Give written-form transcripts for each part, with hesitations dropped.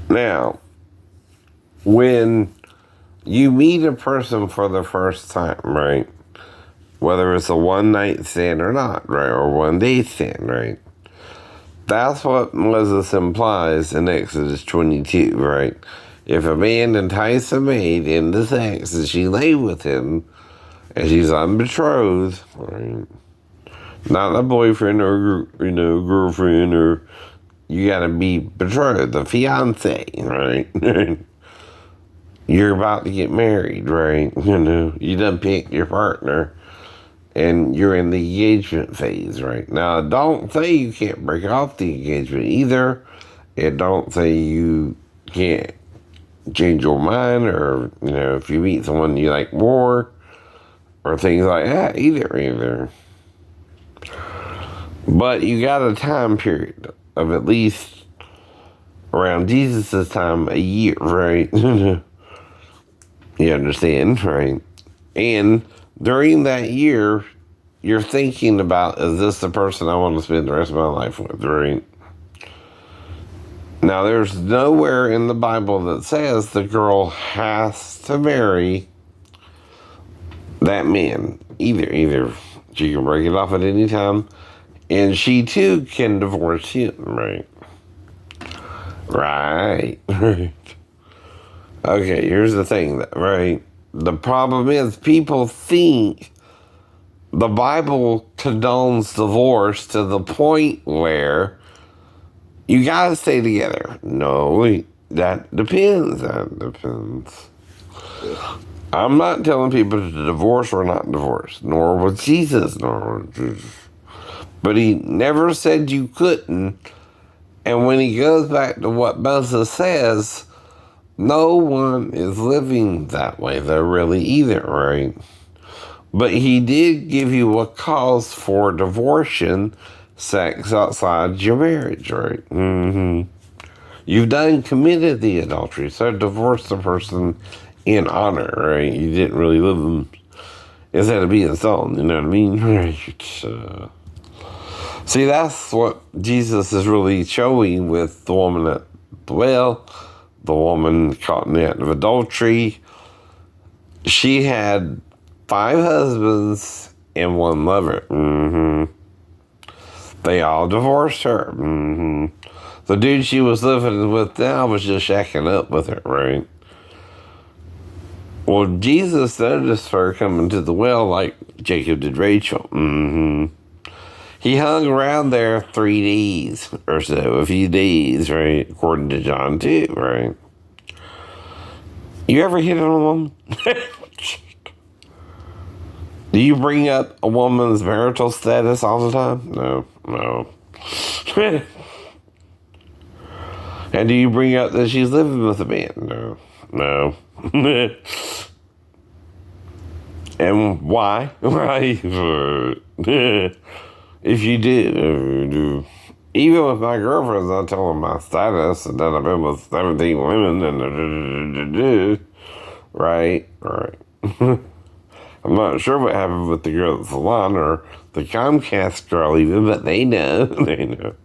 Now, when you meet a person for the first time, right? Whether it's a one-night stand or not, right? Or one-day stand, right? That's what Moses implies in Exodus 22, right? If a man entice a maid into sex and she lay with him, and she's unbetrothed, right? Not a boyfriend or, girlfriend, or you gotta be betrothed, the fiance, right? You're about to get married, right? You done picked your partner, and you're in the engagement phase, right? Now, don't say you can't break off the engagement either. And don't say you can't change your mind, or, if you meet someone you like more, or things like that, either. But you got a time period of at least around Jesus' time, a year, right? You understand, right? And during that year, you're thinking about, is this the person I want to spend the rest of my life with, right? Now, there's nowhere in the Bible that says the girl has to marry that man. Either she can break it off at any time, and she too can divorce him, right? Right. Okay, here's the thing, right? The problem is people think the Bible condones divorce to the point where you gotta stay together. No, that depends. I'm not telling people to divorce or not divorce, nor was Jesus, but he never said you couldn't. And when he goes back to what Moses says, no one is living that way, though, really, either, right? But he did give you a cause for divorcing sex outside your marriage, right? You've done committed the adultery, so divorce the person in honor, right? You didn't really live them instead of being stoned, you know what I mean? Right. See, that's what Jesus is really showing with the woman at the well, the woman caught in the act of adultery. She had 5 husbands and 1 lover. They all divorced her. The dude she was living with now was just shacking up with her, right? Well, Jesus noticed her coming to the well like Jacob did Rachel. He hung around there 3 days or so, a few days, right? According to John 2, right? You ever hit on a woman? Do you bring up a woman's marital status all the time? No. And do you bring up that she's living with a man? No. And why? Right? If you do. Even with my girlfriends, I tell them my status, and then I've been with 17 women, and right? I'm not sure what happened with the girl at the salon, or the Comcast girl even, but they know.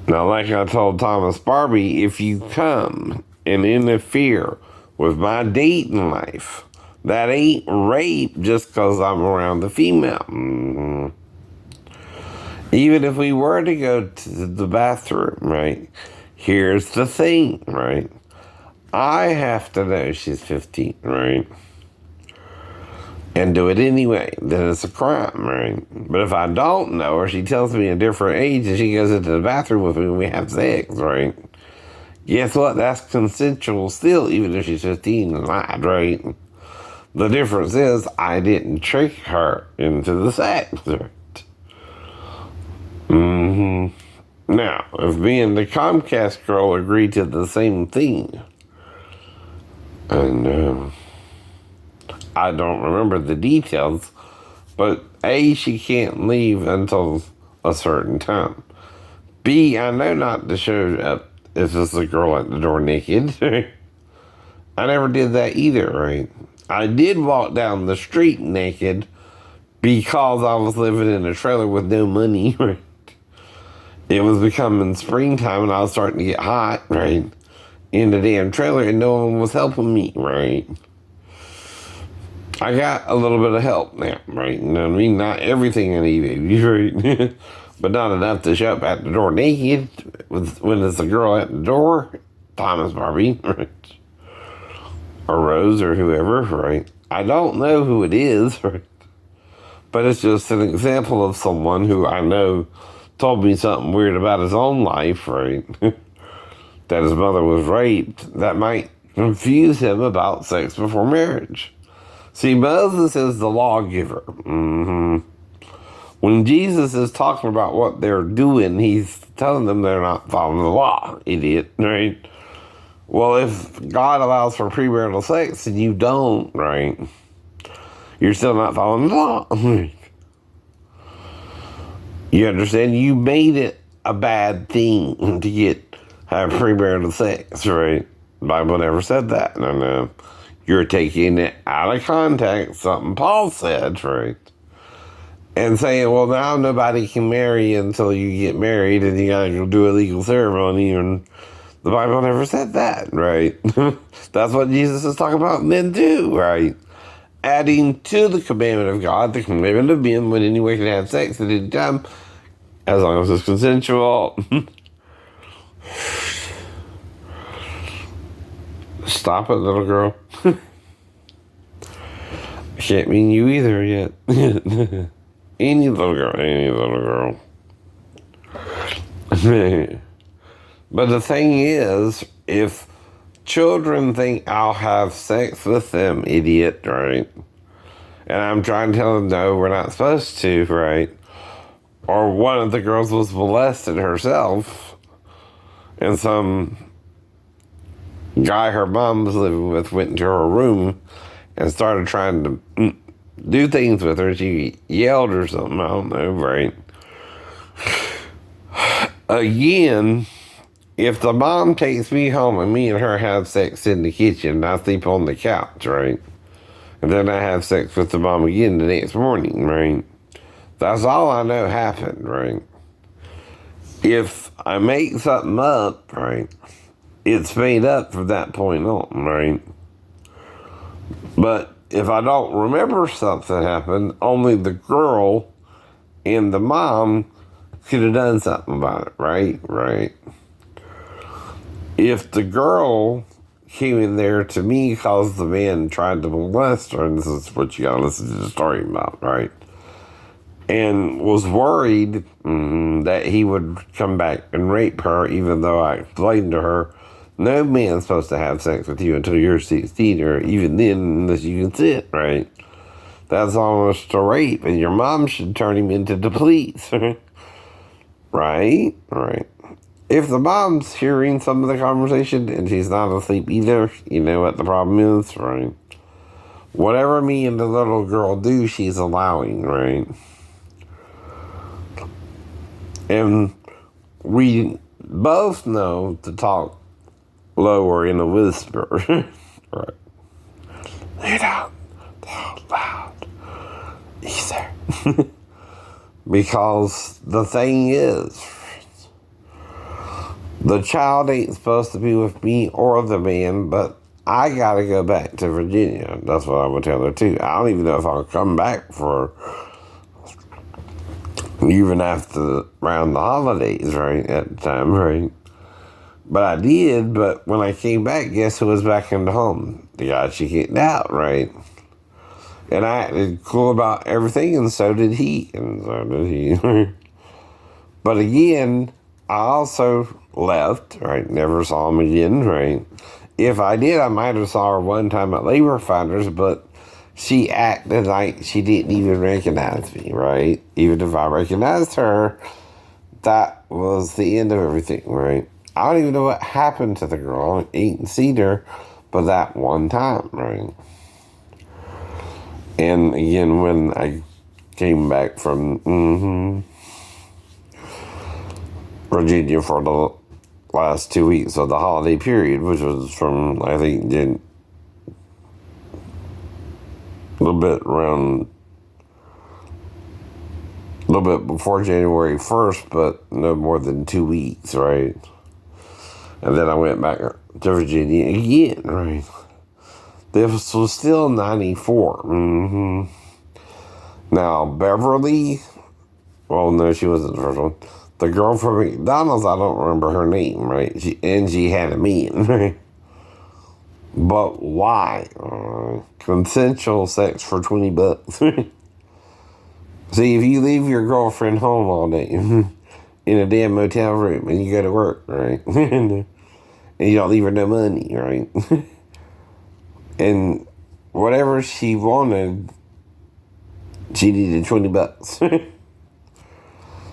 Now, like I told Thomas Barbie, if you come and interfere with my dating life, that ain't rape just because I'm around the female. Even if we were to go to the bathroom, right? Here's the thing, right? I have to know she's 15, right? And do it anyway, then it's a crime, right? But if I don't know her, she tells me a different age and she goes into the bathroom with me and we have sex, right? Guess what? That's consensual still, even if she's 15 and lied, right? The difference is I didn't trick her into the sex, right? Now, if me and the Comcast girl agreed to the same thing, and I don't remember the details, but A, she can't leave until a certain time. B, I know not to show up if there's a girl at the door naked. I never did that either, right? I did walk down the street naked because I was living in a trailer with no money, right? it was becoming springtime and I was starting to get hot, right? In the damn trailer and no one was helping me, right? I got a little bit of help now, right? You know what I mean? Not everything I need, baby, right? But not enough to show up at the door naked when it's a girl at the door, Thomas Barbie, right? Or Rose or whoever, right? I don't know who it is, right? But it's just an example of someone who I know told me something weird about his own life, right? That his mother was raped, that might confuse him about sex before marriage. See, Moses is the lawgiver. When Jesus is talking about what they're doing, he's telling them they're not following the law, idiot, right? Well, if God allows for premarital sex and you don't, right, you're still not following the law. You understand? You made it a bad thing to have premarital sex, right? The Bible never said that. No. You're taking it out of context, something Paul said, right? And saying, well, now nobody can marry you until you get married and you gotta go do a legal ceremony. And the Bible never said that, right? That's what Jesus is talking about men too, right? Adding to the commandment of God, the commandment of men, when anyone can have sex at any time, as long as it's consensual. Stop it, little girl. Can't mean you either yet. Any little girl. But the thing is, if children think I'll have sex with them, idiot, right? And I'm trying to tell them, no, we're not supposed to, right? Or one of the girls was molested herself, and some guy her mom was living with went into her room and started trying to do things with her. She yelled or something, I don't know, right? Again, if the mom takes me home and me and her have sex in the kitchen, I sleep on the couch, right? And then I have sex with the mom again the next morning, right? That's all I know happened, right? If I make something up, right, it's made up from that point on, right? But if I don't remember something happened, only the girl and the mom could have done something about it, right? Right. If the girl came in there to me because the man tried to molest her, and this is what you gotta listen to the story about, right? And was worried that he would come back and rape her, even though I explained to her, no man's supposed to have sex with you until you're 16, or even then, unless you consent, right? That's almost a rape, and your mom should turn him into the police, right? Right. If the mom's hearing some of the conversation and she's not asleep either, you know what the problem is, right? Whatever me and the little girl do, she's allowing, right? And we both know to talk lower in a whisper. Right. You don't talk loud either. Because the thing is, the child ain't supposed to be with me or the man, but I gotta go back to Virginia. That's what I would tell her too. I don't even know if I'll come back for even after around the holidays, right, at the time, right? But I did, but when I came back, guess who was back in the home? The guy she kicked out, right? And I acted cool about everything, and so did he, But again, I also left, right? Never saw him again, right? If I did, I might have saw her one time at Labor Finders, but she acted like she didn't even recognize me, right? Even if I recognized her, that was the end of everything, right? I don't even know what happened to the girl. I ain't seen her but that one time, right? And again, when I came back from Virginia for the last 2 weeks of the holiday period, which was from, I think, a little bit around the little bit before January 1st, but no more than 2 weeks, right? And then I went back to Virginia again, right? This was still 94. Now, Beverly, well, no, she wasn't the first one. The girl from McDonald's, I don't remember her name, right? She had a mean, right? But why? Consensual sex for $20. See, if you leave your girlfriend home all day in a damn motel room and you go to work, right? And you don't leave her no money, right? And whatever she wanted, she needed $20.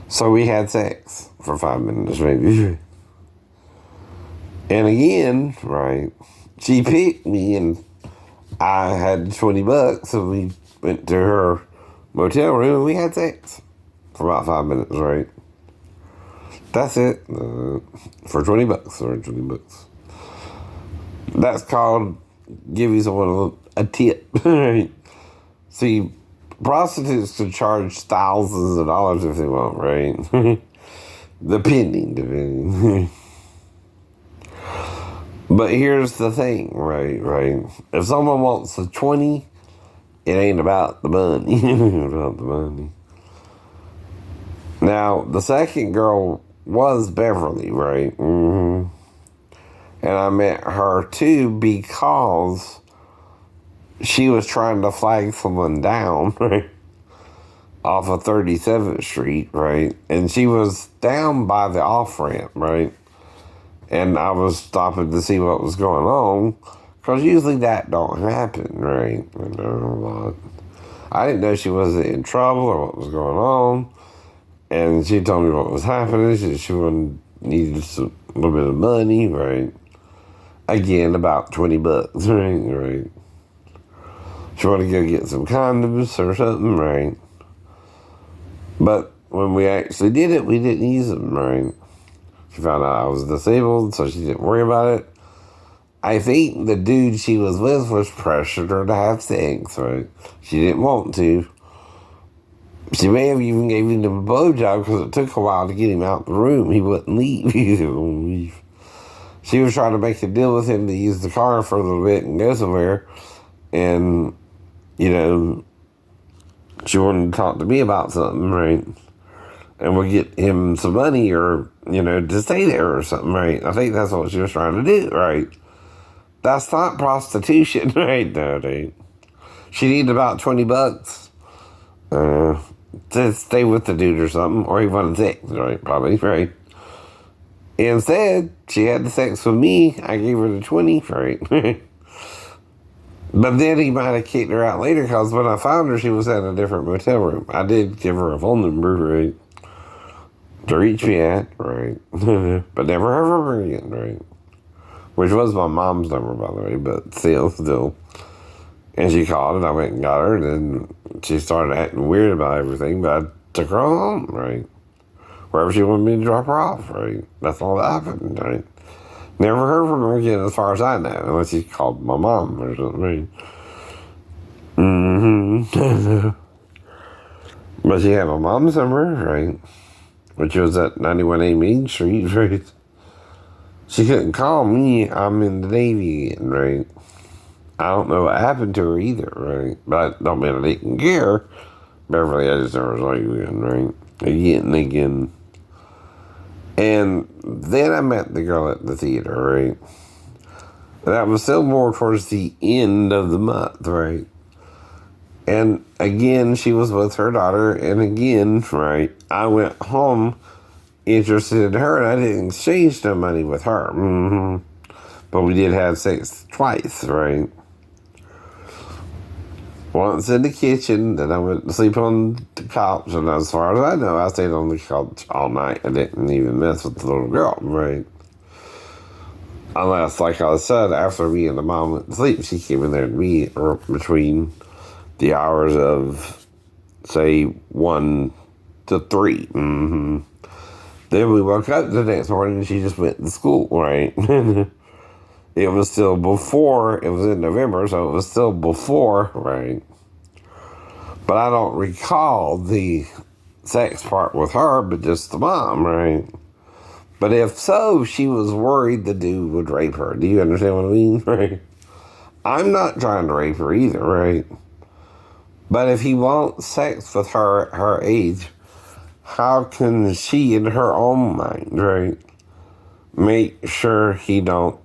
So we had sex for 5 minutes, maybe. And again, right, she picked me and I had $20, so we went to her motel room and we had sex for about 5 minutes, right? That's it. For $20 or $20. That's called give you someone a tip, right? See, prostitutes can charge thousands of dollars if they want, right? Depending. But here's the thing, right? If someone wants a 20, it ain't about the money. About the money. Now, the second girl was Beverly, right? And I met her too because she was trying to flag someone down, right? Off of 37th Street, right? And she was down by the off-ramp, right? And I was stopping to see what was going on, because usually that don't happen, right? I didn't know she was in trouble or what was going on. And she told me what was happening. She needed a little bit of money, right? Again, about $20, right? She wanted to go get some condoms or something, right? But when we actually did it, we didn't use them, right? She found out I was disabled, so she didn't worry about it. I think the dude she was with was pressured her to have sex, right? She didn't want to. She may have even gave him a blowjob because it took a while to get him out the room. He wouldn't leave. She was trying to make a deal with him to use the car for a little bit and go somewhere. And, she wanted to talk to me about something, right? And we'll get him some money or, to stay there or something, right? I think that's what she was trying to do, right? That's not prostitution, right? No, dude. She needed about $20 to stay with the dude or something, or he wanted sex, right? Probably, right? Instead, she had the sex with me. I gave her the 20, right? But then he might have kicked her out later, because when I found her, she was at a different motel room. I did give her a phone number, right, to reach me at, right? But never heard from her again, right? Which was my mom's number, by the way, but still. And she called, and I went and got her, and then she started acting weird about everything, but I took her home, right? Wherever she wanted me to drop her off, right? That's all that happened, right? Never heard from her again, as far as I know, unless she called my mom or something. But she had my mom's number, right? Which was at 91A Main Street, right? She couldn't call me. I'm in the Navy again, right? I don't know what happened to her either, right? But I don't mean I didn't care. Beverly, I just never saw you again, right? Again. And then I met the girl at the theater, right? That was still more towards the end of the month, right? And again, she was with her daughter. And again, right, I went home interested in her, and I didn't exchange no money with her. But we did have sex twice, right? Once in the kitchen, then I went to sleep on the couch, and as far as I know, I stayed on the couch all night. I didn't even mess with the little girl, right? Unless, like I said, after me and the mom went to sleep, she came in there to me between the hours of, say, 1 to 3. Then we woke up the next morning, and she just went to school, right? It was still before, it was in November, so it was still before, right? But I don't recall the sex part with her, but just the mom, right? But if so, she was worried the dude would rape her. Do you understand what I mean? Right? I'm not trying to rape her either, right? But if he wants sex with her at her age, how can she, in her own mind, right, make sure he don't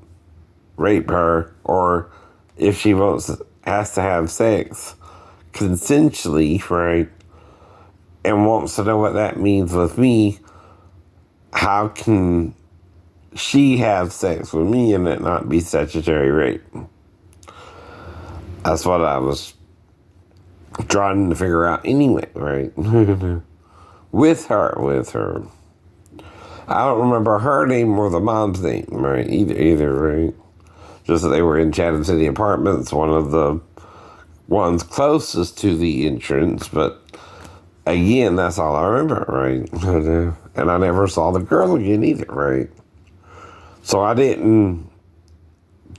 rape her, or if she has to have sex consensually, right, and wants to know what that means with me, how can she have sex with me and it not be statutory rape? That's what I was trying to figure out anyway, right? with her. I don't remember her name or the mom's name, right? Either, right? Just that they were in Chatham City Apartments, one of the ones closest to the entrance, but again, that's all I remember, right? And I never saw the girl again either, right? So I didn't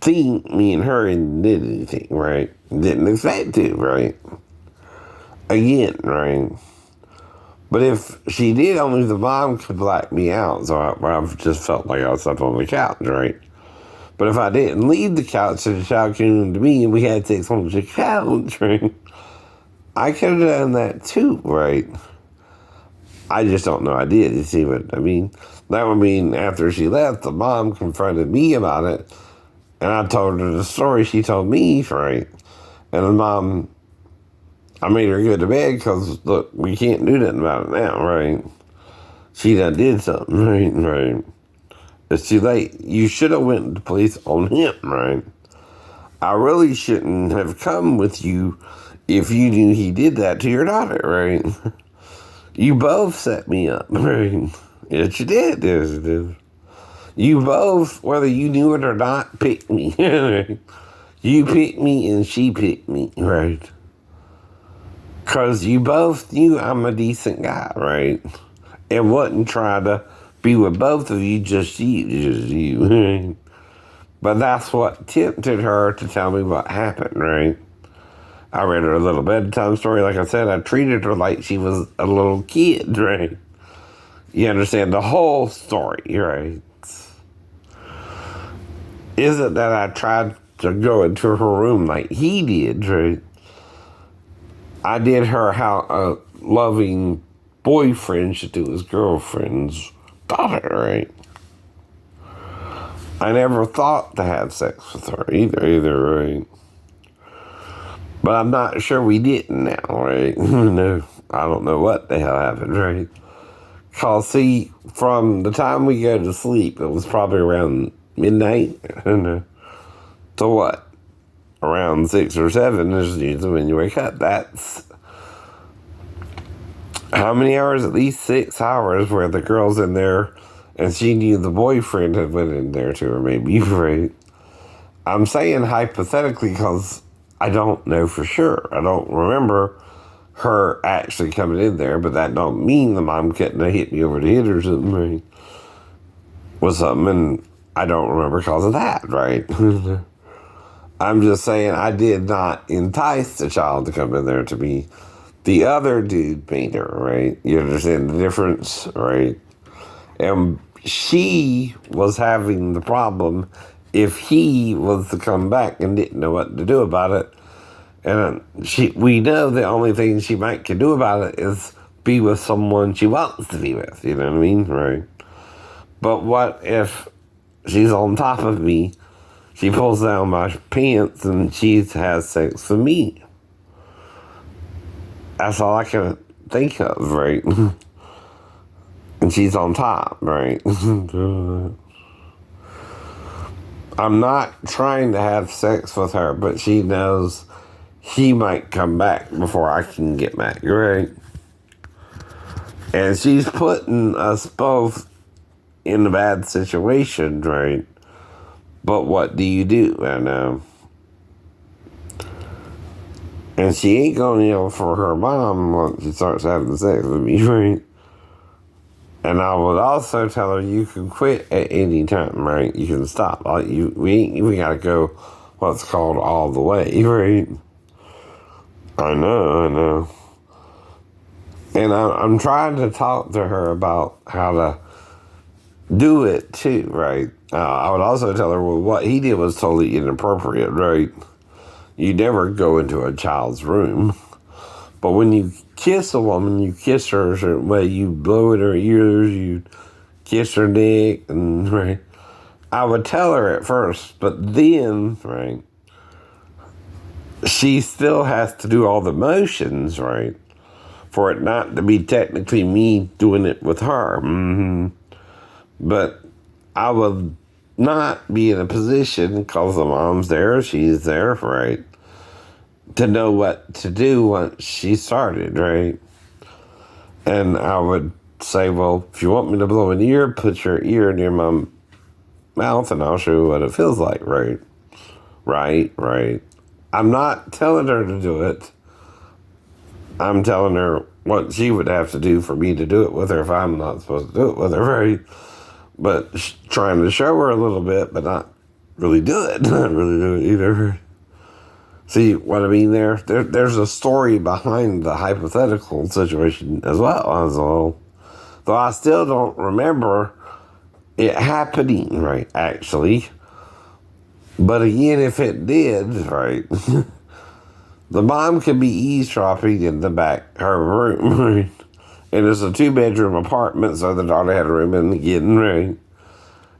think me and her did anything, right? Didn't expect to, right? Again, right? But if she did, only the mom could black me out, so I just felt like I was up on the couch, right? But if I didn't leave the couch and the child came to me and we had sex on the couch, right, I could have done that too, right? I just don't know I did. You see what I mean? That would mean after she left, the mom confronted me about it, and I told her the story she told me, right? And the mom, I made her go to bed because, look, we can't do nothing about it now, right? She done did something, right? It's too late. You should have went to the police on him, right? I really shouldn't have come with you if you knew he did that to your daughter, right? You both set me up, right? Yes, you did. You both, whether you knew it or not, picked me. Right? You picked me and she picked me, right? Because you both knew I'm a decent guy, right? And wouldn't try to be with both of you, just you. Right? But that's what tempted her to tell me what happened, right? I read her a little bedtime story. Like I said, I treated her like she was a little kid, right? You understand the whole story, right? Isn't that I tried to go into her room like he did, right? I did her how a loving boyfriend should do his girlfriend's daughter, right? I never thought to have sex with her either, right? But I'm not sure we didn't now, right? No, I don't know what the hell happened, right? Because, see, from the time we go to sleep, it was probably around midnight. To what? Around 6 or 7 is usually when you wake up. That's how many hours? At least 6 hours where the girl's in there and she knew the boyfriend had went in there to her, maybe, right? I'm saying hypothetically because I don't know for sure. I don't remember her actually coming in there, but that don't mean the mom couldn't have hit me over the head or something, right? With something, and I don't remember because of that, right? I'm just saying I did not entice the child to come in there to me. The other dude made her, right? You understand the difference, right? And she was having the problem if he was to come back and didn't know what to do about it. And we know the only thing she can do about it is be with someone she wants to be with. You know what I mean? Right. But what if she's on top of me, she pulls down my pants, and she has sex with me? That's all I can think of, right? And she's on top, right? I'm not trying to have sex with her, but she knows he might come back before I can get back, right? And she's putting us both in a bad situation, right? But what do you do? And she ain't gonna yell for her mom once she starts having sex with me, right? And I would also tell her you can quit at any time, right? You can stop. We gotta go what's called all the way, right? I know. And I'm trying to talk to her about how to do it too, right? I would also tell her, well, what he did was totally inappropriate, right? You never go into a child's room. But when you kiss a woman, you kiss her a certain way. You blow in her ears, you kiss her neck, and right. I would tell her at first, but then, right, she still has to do all the motions, right, for it not to be technically me doing it with her. But I would not be in a position, because the mom's there, she's there, right, to know what to do once she started, right? And I would say, well, if you want me to blow an ear, put your ear near my mouth and I'll show you what it feels like, right? Right. I'm not telling her to do it. I'm telling her what she would have to do for me to do it with her if I'm not supposed to do it with her, right? But trying to show her a little bit, but not really do it. Not really do it either. See what I mean there? There's a story behind the hypothetical situation as well. Though I still don't remember it happening, right, actually. But again, if it did, right, the mom could be eavesdropping in the back her room, right? And it's a 2-bedroom apartment, so the daughter had a room in the kitchen, right?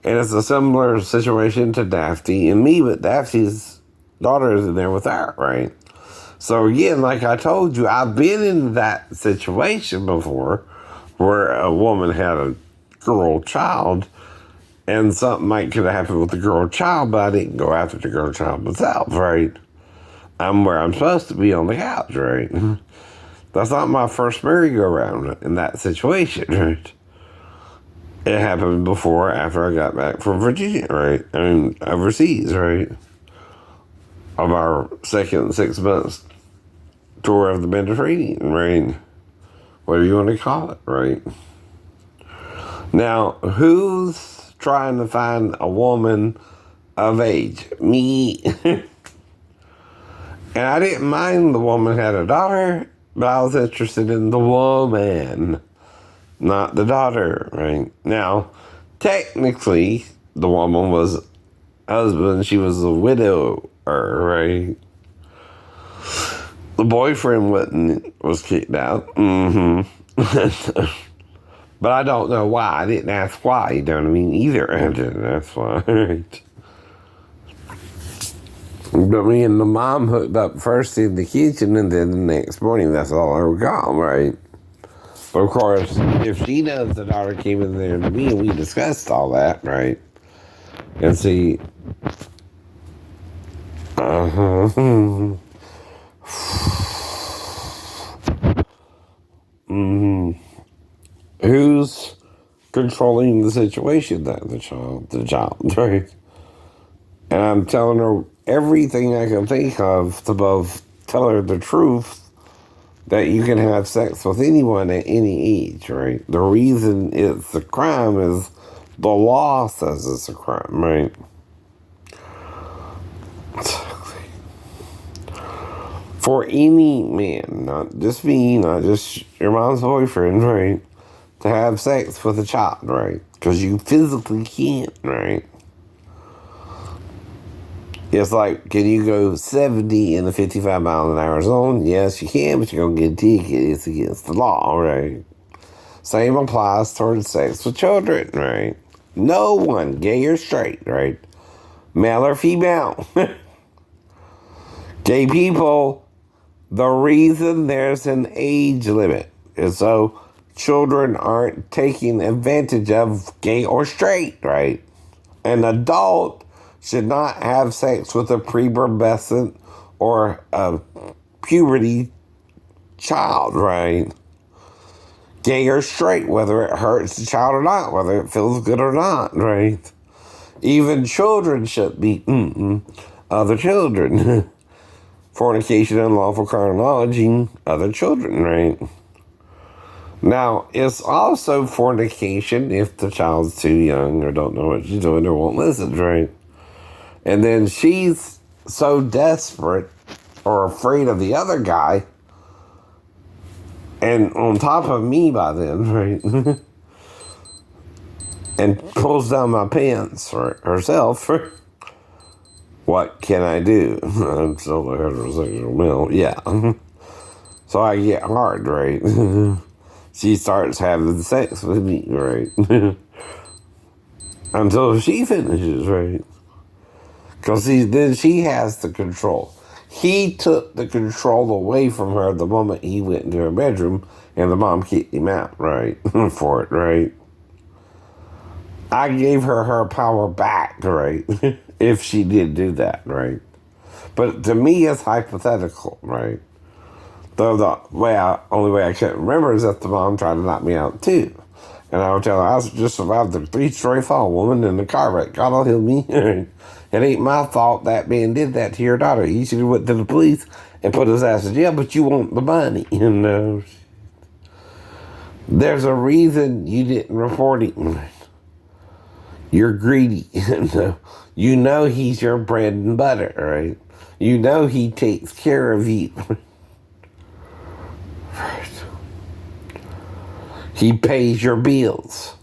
And it's a similar situation to Daphne and me, but Daphne's daughter is in there with her, right? So again, like I told you, I've been in that situation before where a woman had a girl child and something might could have happened with the girl child, but I didn't go after the girl child myself, right? I'm where I'm supposed to be on the couch, right? That's not my first merry-go-round in that situation, right? It happened before, after I got back from Virginia, right? I mean, overseas, right? Of our second 6 months tour of the Mediterranean, right? Whatever you want to call it, right? Now, who's trying to find a woman of age? Me. And I didn't mind the woman had a daughter, but I was interested in the woman, not the daughter, right? Now, technically, the woman was husband, she was a widower, right? The boyfriend was kicked out. But I don't know why. I didn't ask why, you know what I mean, either. I didn't ask why, right? But me and the mom hooked up first in the kitchen, and then the next morning, that's all I recall, right? But of course, if she knows the daughter came in there to me and we discussed all that, right? And see, who's controlling the situation? That the child, right? And I'm telling her everything I can think of to both tell her the truth that you can have sex with anyone at any age, right? The reason it's a crime is the law says it's a crime, right? For any man, not just me, not just your mom's boyfriend, right? To have sex with a child, right? Because you physically can't, right? It's like, can you go 70 in a 55 mile an hour zone? Yes, you can, but you're going to get a ticket. It's against the law, right? Same applies towards sex with children, right? No one, gay or straight, right? Male or female. Gay people, the reason there's an age limit is so children aren't taking advantage of gay or straight, right? An adult should not have sex with a prepubescent or a puberty child, right? Gay or straight, whether it hurts the child or not, whether it feels good or not, right? Even children should be other children. Fornication, unlawful carnality, other children, right? Now, it's also fornication if the child's too young or don't know what she's doing or won't listen, right? And then she's so desperate or afraid of the other guy and on top of me by then, right? And pulls down my pants for herself. What can I do? I'm still a heterosexual male. Yeah. So I get hard, right? She starts having sex with me, right? Until she finishes, right? Because then she has the control. He took the control away from her the moment he went into her bedroom, and the mom kicked him out, right? For it, right? I gave her power back, right? If she did do that, right? But to me, it's hypothetical, right? Though the only way I can't remember is that the mom tried to knock me out too. And I would tell her, I just survived the 3-story fall, woman, in the car wreck. God will heal me. It ain't my fault that man did that to your daughter. You should have went to the police and put his ass in jail, but you want the money. You know, there's a reason you didn't report him. You're greedy. You know he's your bread and butter, right? You know he takes care of you. He pays your bills.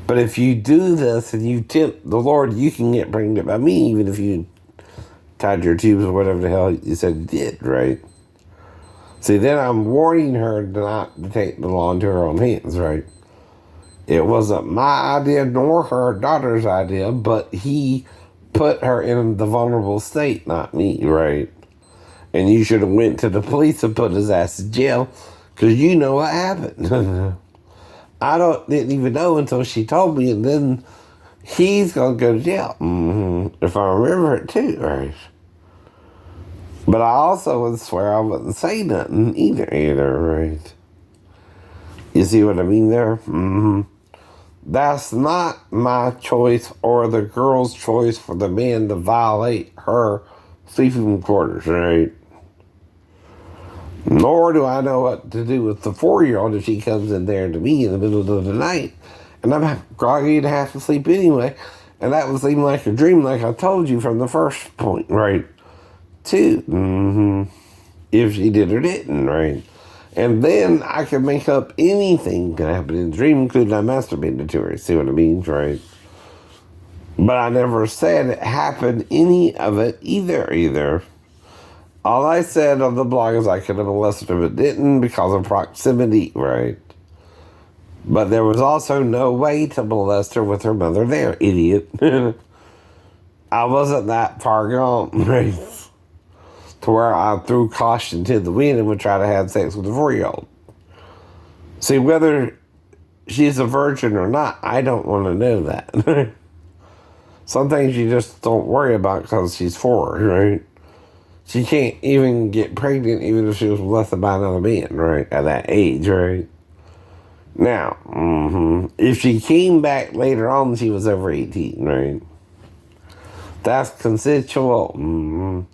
But if you do this and you tempt the Lord, you can get pregnant by me, even if you tied your tubes or whatever the hell you said you did, right? See, then I'm warning her not to take the law into her own hands, right? It wasn't my idea nor her daughter's idea, but he put her in the vulnerable state, not me, right? And you should have went to the police and put his ass in jail, because you know what happened. Didn't even know until she told me, and then he's gonna go to jail. If I remember it too, right? But I also would swear I wouldn't say nothing either, right? You see what I mean there? That's not my choice or the girl's choice for the man to violate her sleeping quarters, right? Nor do I know what to do with the 4-year-old if she comes in there to me in the middle of the night. And I'm groggy and have to sleep anyway. And that would seem like a dream, like I told you from the first point, right? Too. If she did or didn't, right? And then I could make up anything that happened in the dream, including I masturbated to her. See what I mean, right? But I never said it happened, any of it either. All I said on the blog is I could have molested her, but didn't because of proximity, right? But there was also no way to molest her with her mother there, idiot. I wasn't that far gone, right? To where I threw caution to the wind and would try to have sex with a 4-year-old. See, whether she's a virgin or not, I don't want to know that. Some things you just don't worry about because she's 4, right? She can't even get pregnant even if she was molested by another man, right? At that age, right? Now, if she came back later on, she was over 18, right? That's consensual.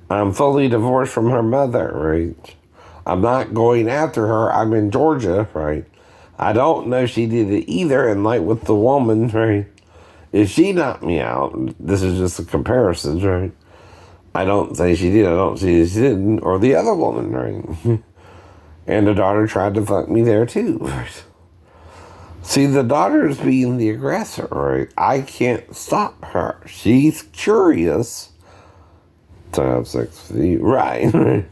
I'm fully divorced from her mother, right? I'm not going after her. I'm in Georgia, right? I don't know she did it either. And like with the woman, right? If she knocked me out, this is just a comparison, right? I don't say she did. I don't say she didn't. Or the other woman, right? And the daughter tried to fuck me there too, right? See, the daughter's being the aggressor, right? I can't stop her. She's curious to have sex with you, right?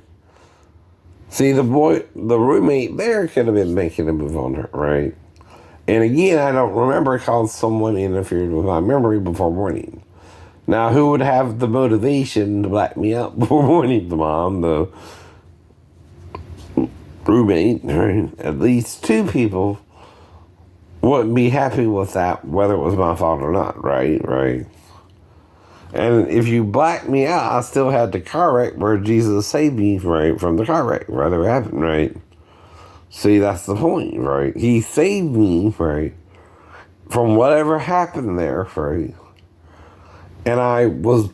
See, the roommate there could have been making a move on her, right? And again, I don't remember because someone interfered with my memory before morning. Now, who would have the motivation to black me out before morning? The mom, the roommate, right? At least 2 people wouldn't be happy with that, whether it was my fault or not, right? And if you black me out, I still had the car wreck where Jesus saved me, right, from the car wreck, whether it happened, right? See, that's the point, right? He saved me, right, from whatever happened there, right? And I was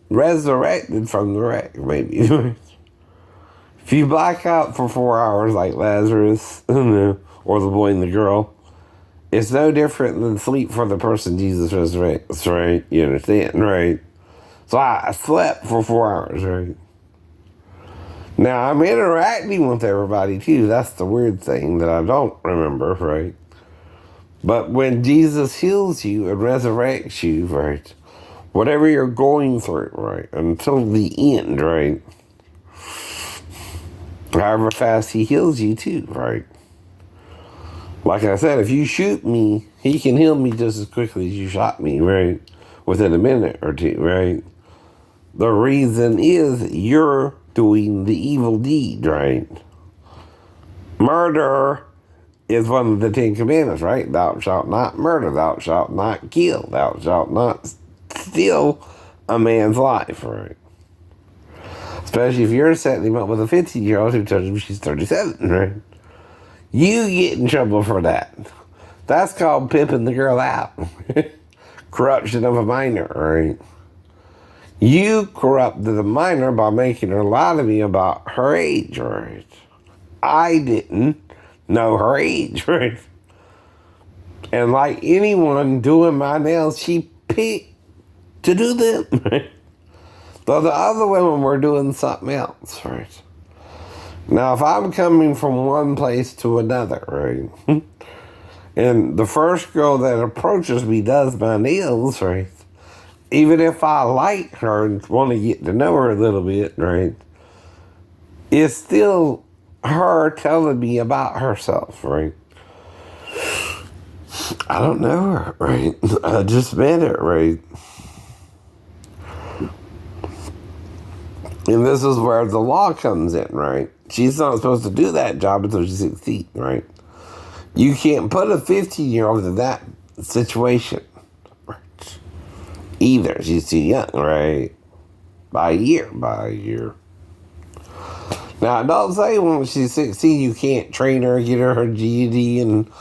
resurrected from the wreck, maybe. If you black out for 4 hours like Lazarus, or the boy and the girl, it's no different than sleep for the person Jesus resurrects, right? You understand, right? So I slept for 4 hours, right? Now, I'm interacting with everybody too. That's the weird thing that I don't remember, right? But when Jesus heals you and resurrects you, right? Whatever you're going through, right? Until the end, right? However fast he heals you too, right? Like I said, if you shoot me, he can heal me just as quickly as you shot me, right? Within a minute or two, right? The reason is you're doing the evil deed, right? Murder is one of the Ten Commandments, right? Thou shalt not murder, thou shalt not kill, thou shalt not steal a man's life, right? Especially if you're setting him up with a 15-year-old who tells him she's 37, right? You get in trouble for that. That's called pimping the girl out. Corruption of a minor, right? You corrupted a minor by making her lie to me about her age, right? I didn't know her age, right? And like anyone doing my nails, she picked to do them, right? Though the other women were doing something else, right? Now, if I'm coming from one place to another, right? And the first girl that approaches me does my nails, right? Even if I like her and want to get to know her a little bit, right? It's still her telling me about herself, right? I don't know her, right? I just met her, right? And this is where the law comes in, right? She's not supposed to do that job until she's 16, right? You can't put a 15-year-old in that situation, right? Either. She's too young, right? By a year. Now, don't say when she's 16 you can't train her, get her GED and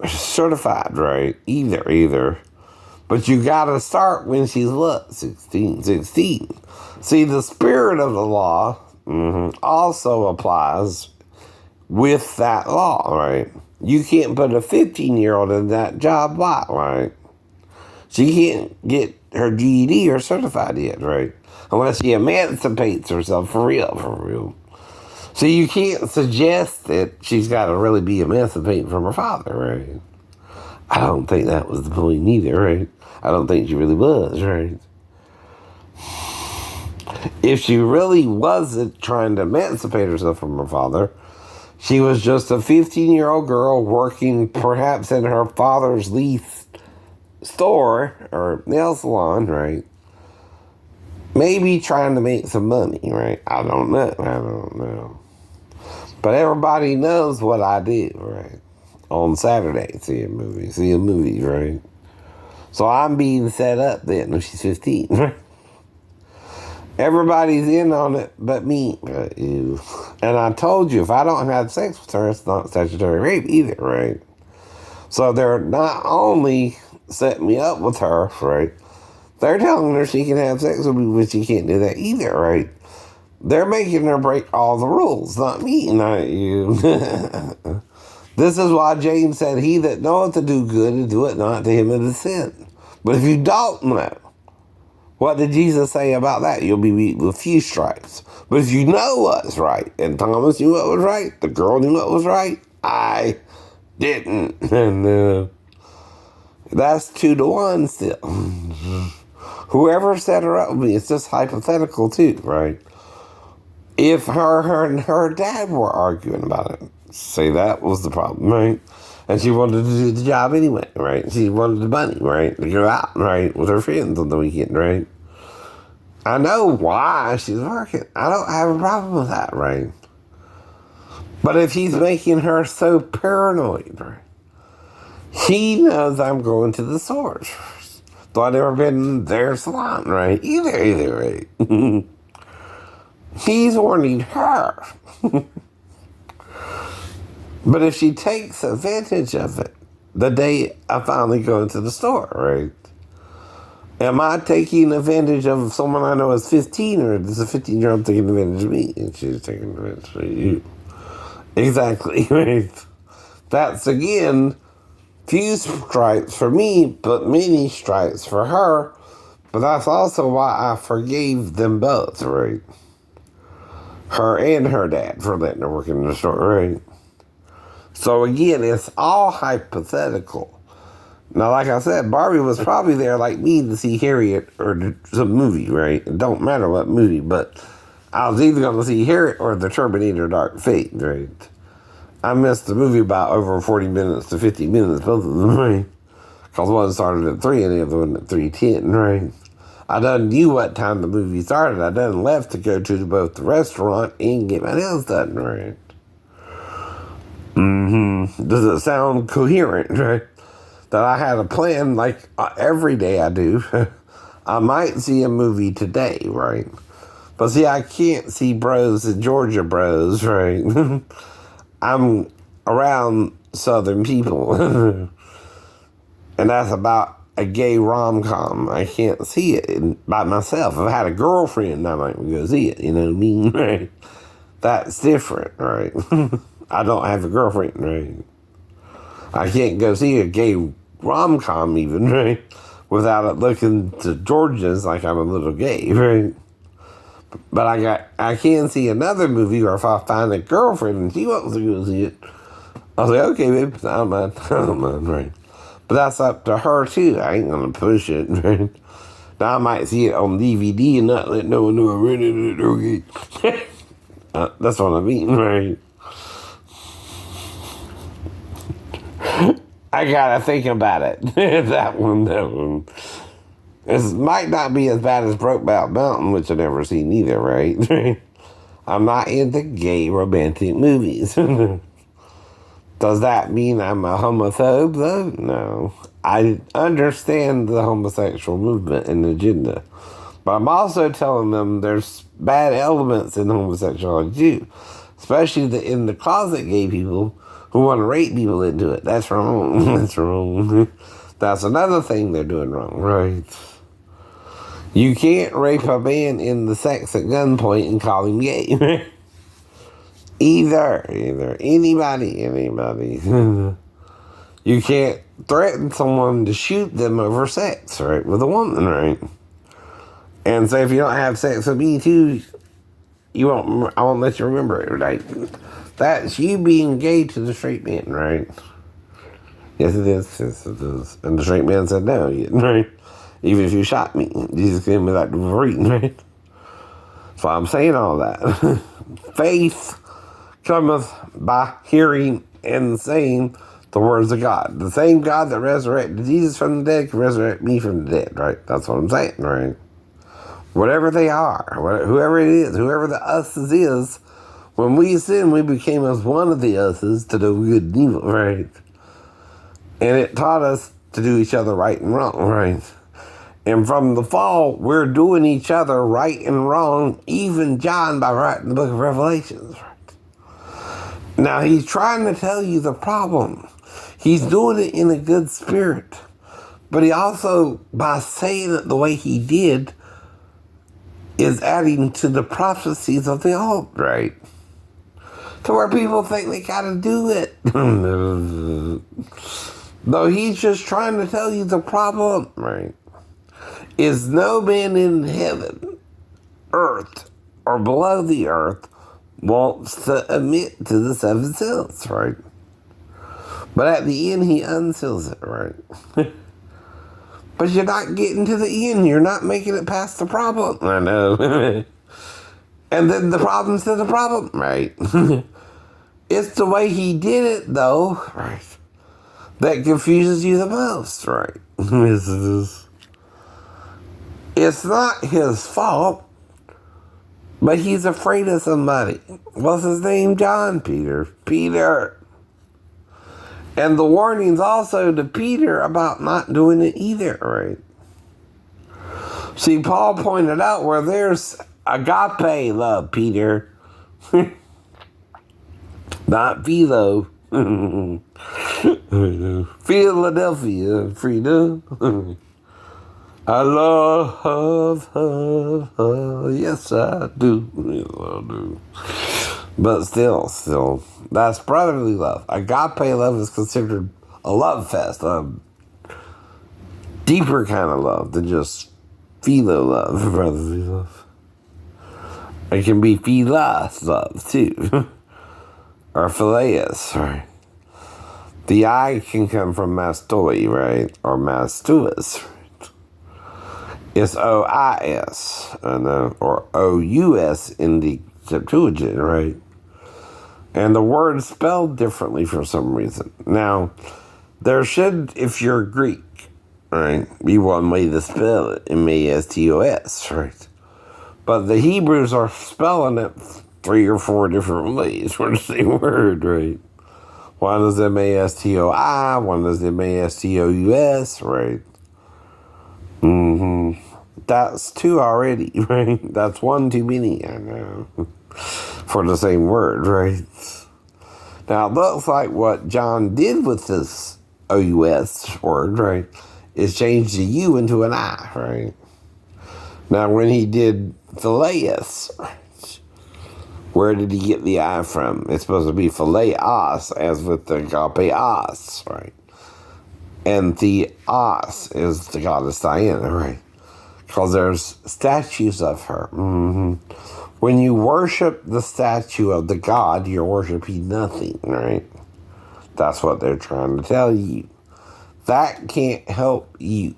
certified, right? Either. But you gotta start when she's what? 16. See, the spirit of the law also applies with that law, right? You can't put a 15-year-old in that job, why, right? She can't get her GED or certified yet, right? Unless she emancipates herself for real. So you can't suggest that she's got to really be emancipated from her father, right? I don't think that was the point either, right? I don't think she really was, right? If she really wasn't trying to emancipate herself from her father, she was just a 15-year-old girl working perhaps in her father's lease store or nail salon, right? Maybe trying to make some money, right? I don't know. But everybody knows what I did, right? On Saturday, see a movie, right? So I'm being set up then when she's 15, right? Everybody's in on it but me, you. And I told you, if I don't have sex with her, it's not statutory rape either, right? So they're not only setting me up with her, right? They're telling her she can have sex with me, but she can't do that either, right? They're making her break all the rules, not me, not you. This is why James said, he that knoweth to do good and do it not, to him it is sin. But if you don't know, what did Jesus say about that? You'll be beat with few stripes. But if you know what's right, and Thomas knew what was right, the girl knew what was right, I didn't. And that's 2-1 still. Whoever set her up with me, it's just hypothetical too, right? If her and her dad were arguing about it, say that was the problem, right? And she wanted to do the job anyway, right? She wanted the money, right? To go out, right? With her friends on the weekend, right? I know why she's working. I don't have a problem with that, right? But if he's making her so paranoid, right? He knows I'm going to the source. Though I've never been in their salon, right? Either, right? He's warning her. But if she takes advantage of it, the day I finally go into the store, right? Am I taking advantage of someone I know is 15, or is a 15-year-old taking advantage of me? And she's taking advantage of you. Exactly, right? That's, again, few stripes for me, but many stripes for her. But that's also why I forgave them both, right? her and her dad for letting her work in the store, right? So again, it's all hypothetical. Now, like I said, Barbie was probably there like me to see Harriet or some movie, right? It don't matter what movie, but I was either going to see Harriet or the Terminator Dark Fate, right? I missed the movie by over 40 minutes to 50 minutes, both of them, right? Because one started at 3 and the other one at 3:10, right? I done knew what time the movie started. I done left to go to both the restaurant and get my nails done, right? Does it sound coherent, right? That I had a plan like every day I do. I might see a movie today, right? But see, I can't see Bros in Georgia Bros, right? I'm around Southern people. And that's about a gay rom-com. I can't see it by myself. If I had a girlfriend, I might go see it, you know what I mean? Right? That's different, right? I don't have a girlfriend, right? I can't go see a gay rom-com even, right? Without it looking to Georgians like I'm a little gay, right? But I can see another movie, or if I find a girlfriend and she wants to go see it, I'll say, okay, babe, I don't mind, right? But that's up to her too. I ain't gonna push it, right? Now I might see it on DVD and not let no one know I rented it, okay? That's what I mean, right? I gotta think about it. that one. This might not be as bad as Brokeback Mountain, which I've never seen either, right? I'm not into gay romantic movies. Does that mean I'm a homophobe, though? No. I understand the homosexual movement and agenda. But I'm also telling them there's bad elements in homosexuality, too. Especially the in the closet gay people who want to rape people into it. That's wrong. That's wrong. That's another thing they're doing wrong, right? You can't rape a man in the sex at gunpoint and call him gay. Either. Anybody. You can't threaten someone to shoot them over sex, right? With a woman, right? And say, if you don't have sex with me too, I won't let you remember it, right? That's you being gay to the straight man, right? Yes, it is. Yes, it is. And the straight man said no, right? Even if you shot me, Jesus came without the reading, right? So I'm saying all that. Faith cometh by hearing and saying the words of God. The same God that resurrected Jesus from the dead can resurrect me from the dead, right? That's what I'm saying, right? Whatever they are, whoever it is, whoever the us's is, when we sin, we became as one of the us's to do good and evil, right? And it taught us to do each other right and wrong, right? And from the fall, we're doing each other right and wrong, even John by writing the book of Revelations. Now, he's trying to tell you the problem. He's doing it in a good spirit. But he also, by saying it the way he did, is adding to the prophecies of the old, right? To where people think they gotta do it. No, he's just trying to tell you the problem, right? Is no man in heaven, earth, or below the earth wants to admit to the seven seals, right? But at the end, he unseals it, right? But you're not getting to the end. You're not making it past the problem. I know. And then the problem's to the problem, right? It's the way he did it, though, right, that confuses you the most, right? It's not his fault, but he's afraid of somebody. What's his name? John? Peter. And the warning's also to Peter about not doing it either, right? See, Paul pointed out where there's agape love, Peter. Not philo. Philadelphia, freedom. I love her. Yes, I do. Yes, I do. But still, that's brotherly love. Agape love is considered a love fest, a deeper kind of love than just philo love, brotherly love. It can be philos, love, too. Or phileus, right? The I can come from mastoi, right? Or mastuus, right? It's O-I-S, or O-U-S in the Septuagint, right? And the word's spelled differently for some reason. Now, there should, if you're Greek, right, be one way to spell it, M-A-S-T-O-S, right? But the Hebrews are spelling it 3 or 4 different ways for the same word, right? One is M-A-S-T-O-I, one is M-A-S-T-O-U-S, right? That's 2 already, right? That's 1 too many, I know, for the same word, right? Now, it looks like what John did with this O-U-S word, right, is change the U into an I, right? Now, when he did phileus, where did he get the I from? It's supposed to be phileos, as with the agapeos, right? And theos is the goddess Diana, right? Because there's statues of her. When you worship the statue of the god, you're worshiping nothing, right? That's what they're trying to tell you. That can't help you.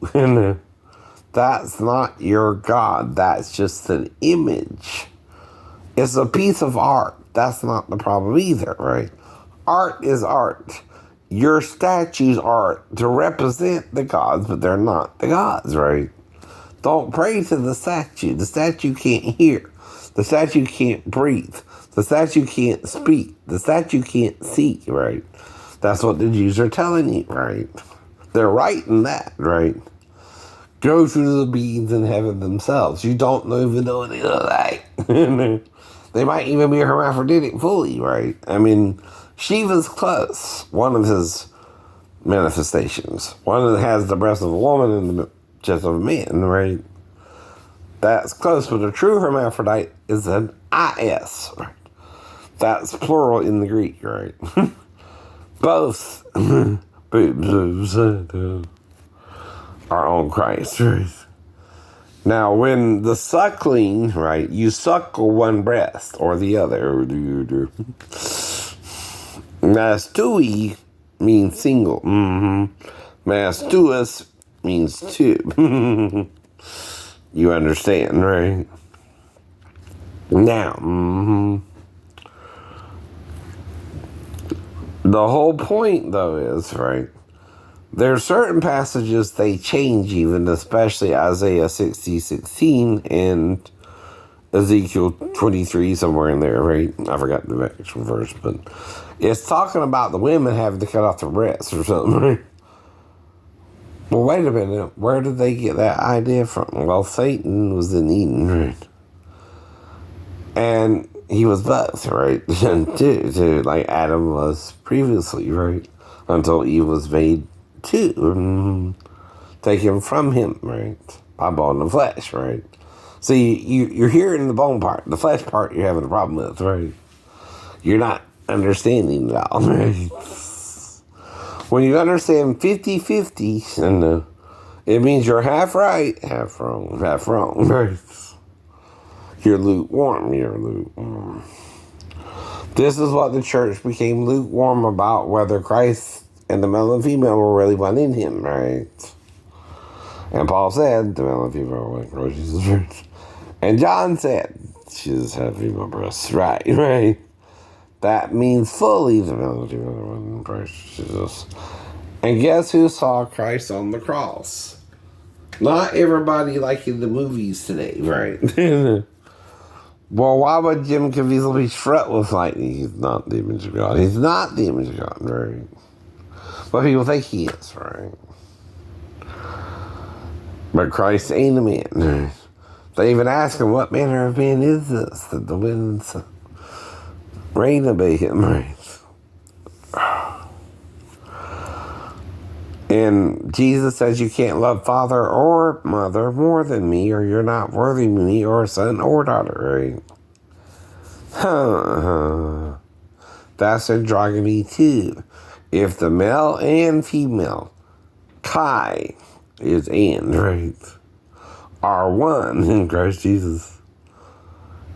That's not your God. That's just an image. It's a piece of art. That's not the problem either, right? Art is art. Your statues are to represent the gods, but they're not the gods, right? Don't pray to the statue. The statue can't hear. The statue can't breathe. The statue can't speak. The statue can't see, right? That's what the Jews are telling you, right? They're right in that, right? Go through the beings in heaven themselves. You don't even know what they look like. They might even be hermaphroditic fully, right? I mean, Shiva's close. One of his manifestations. One that has the breast of a woman and the chest of a man, right? That's close, but a true hermaphrodite is an is, right? That's plural in the Greek, right? Both boobs are on Christ, right? Now, when the suckling, right, you suckle one breast or the other. Mastui means single. Mastuus means 2. You understand, right? Now, the whole point, though, is, right, there are certain passages they change even, especially Isaiah 60:16 and Ezekiel 23, somewhere in there, right? I forgot the actual verse, but it's talking about the women having to cut off their breasts or something, right? Well, wait a minute. Where did they get that idea from? Well, Satan was in Eden, right? And he was both, right? too, like Adam was previously, right? Until Eve was made too. Taken from him, right? By bone and flesh, right? See, you're hearing the bone part. The flesh part you're having a problem with, right? You're not understanding it all, right? When you understand 50-50, and it means you're half right, half wrong, right? You're lukewarm. This is what the church became lukewarm about, whether Christ and the male and female were really one in him, right? And Paul said, the male and female were one in Christ Jesus, right? And John said, she just had female breasts, right? That means fully the male and female were one in Christ Jesus. And guess who saw Christ on the cross? Not everybody like in the movies today, right? Well, why would Jim Caviezel be struck with lightning? He's not the image of God. He's not the image of God, right? But people think he is, right? But Christ ain't a man, right? They even ask him, what manner of man is this that the winds rain obey him, right? And Jesus says you can't love father or mother more than me, or you're not worthy of me, or son or daughter, right? That's androgyny too. If the male and female, Kai is and, right, are one in Christ Jesus,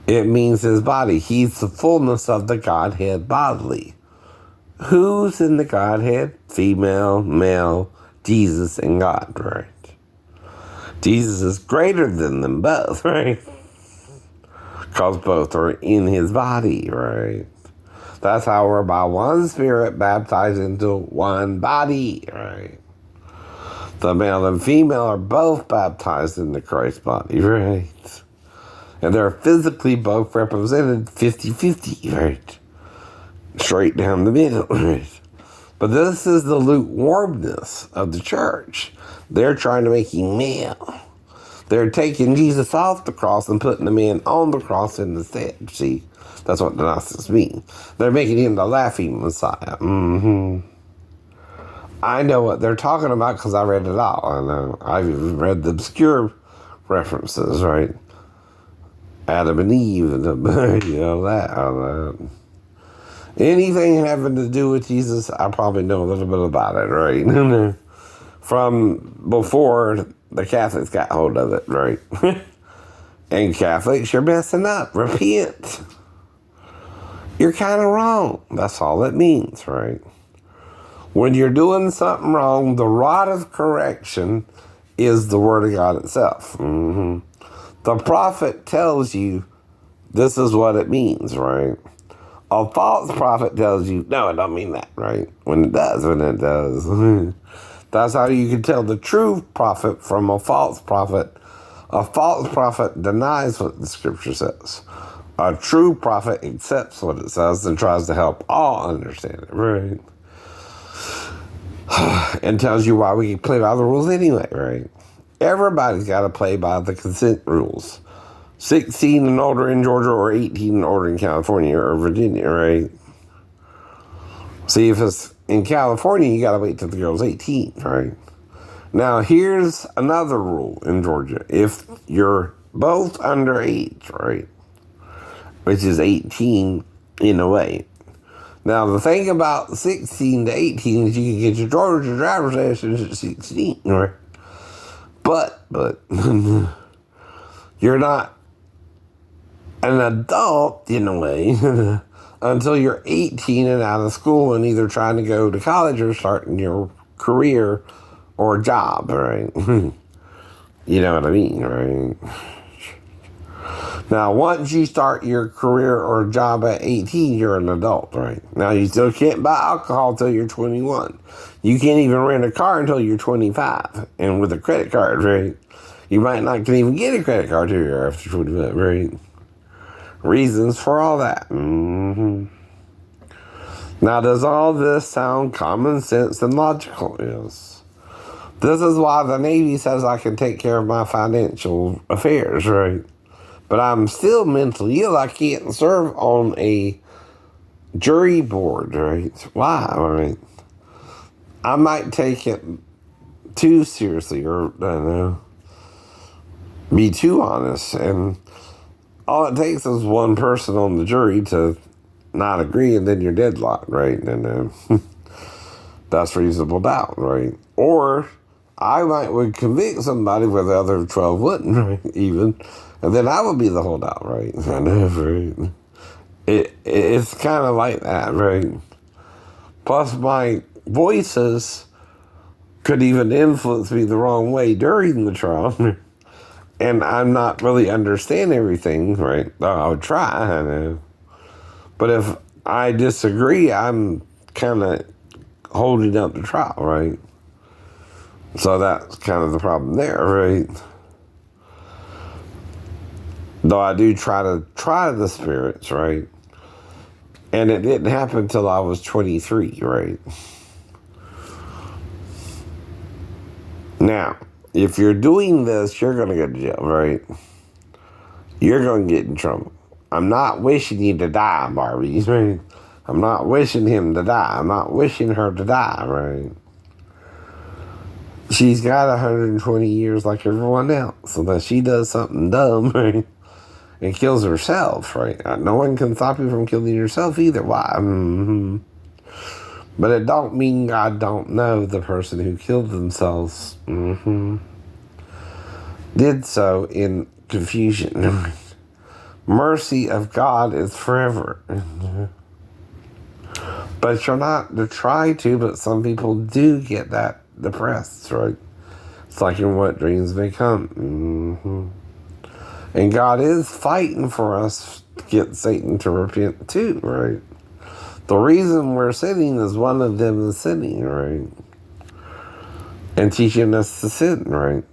It means his body. He's the fullness of the Godhead bodily. Who's in the Godhead? Female, male, Jesus, and God, right? Jesus is greater than them both, right? Because both are in his body, right? That's how we're by one Spirit baptized into one body, right? The male and female are both baptized into Christ's body, right? And they're physically both represented 50-50, right? Straight down the middle, right? But this is the lukewarmness of the church. They're trying to make him male. They're taking Jesus off the cross and putting him in on the cross instead. See, that's what the Gnostics mean. They're making him the laughing Messiah. I know what they're talking about because I read it all. I know. I've even read the obscure references, right? Adam and Eve, and that. Anything having to do with Jesus, I probably know a little bit about it, right? From before the Catholics got hold of it, right? And Catholics, you're messing up. Repent. You're kind of wrong. That's all it means, right? When you're doing something wrong, the rod of correction is the Word of God itself. The prophet tells you this is what it means, right? A false prophet tells you, no, it don't mean that, right? When it does. That's how you can tell the true prophet from a false prophet. A false prophet denies what the scripture says. A true prophet accepts what it says and tries to help all understand it, right? And tells you why we can play by the rules anyway, right? Everybody's got to play by the consent rules. 16 and older in Georgia or 18 and older in California or Virginia, right? See, if it's in California, you got to wait till the girl's 18, right? Now, here's another rule in Georgia. If you're both underage, right, which is 18 in a way. Now, the thing about 16 to 18 is you can get your Georgia driver's license at 16, right? But you're not an adult, in a way, until you're 18 and out of school and either trying to go to college or starting your career or job, right? You know what I mean, right? Now, once you start your career or job at 18, you're an adult, right? Now, you still can't buy alcohol until you're 21. You can't even rent a car until you're 25. And with a credit card, right? You might not can even get a credit card until you're after 25, right? Reasons for all that. Now, does all this sound common sense and logical? Yes. This is why the Navy says I can take care of my financial affairs, right? But I'm still mentally ill. I can't serve on a jury board, right? Why? Right? I might take it too seriously or, I don't know, be too honest. And all it takes is one person on the jury to not agree, and then you're deadlocked, right? And that's reasonable doubt, right? Or I would convict somebody where the other 12 wouldn't, right? Even. And then I would be the holdout, right? I know, right? It's kind of like that, right? Plus, my voices could even influence me the wrong way during the trial. And I'm not really understanding everything, right? I would try, I know. But if I disagree, I'm kind of holding up the trial, right? So that's kind of the problem there, right? Though I do try the spirits, right? And it didn't happen until I was 23, right? Now, if you're doing this, you're going to go to jail, right? You're going to get in trouble. I'm not wishing you to die, Barbie, right? I'm not wishing him to die. I'm not wishing her to die, right? She's got 120 years like everyone else, unless she does something dumb, right? And kills herself, right? No one can stop you from killing yourself either. Why? But it don't mean God don't know the person who killed themselves did so in confusion. mercy of God is forever. But you're not to try to, but some people do get that depressed, right? It's like in what dreams may come. And God is fighting for us to get Satan to repent too, right? The reason we're sinning is one of them is sinning, right? And teaching us to sin, right?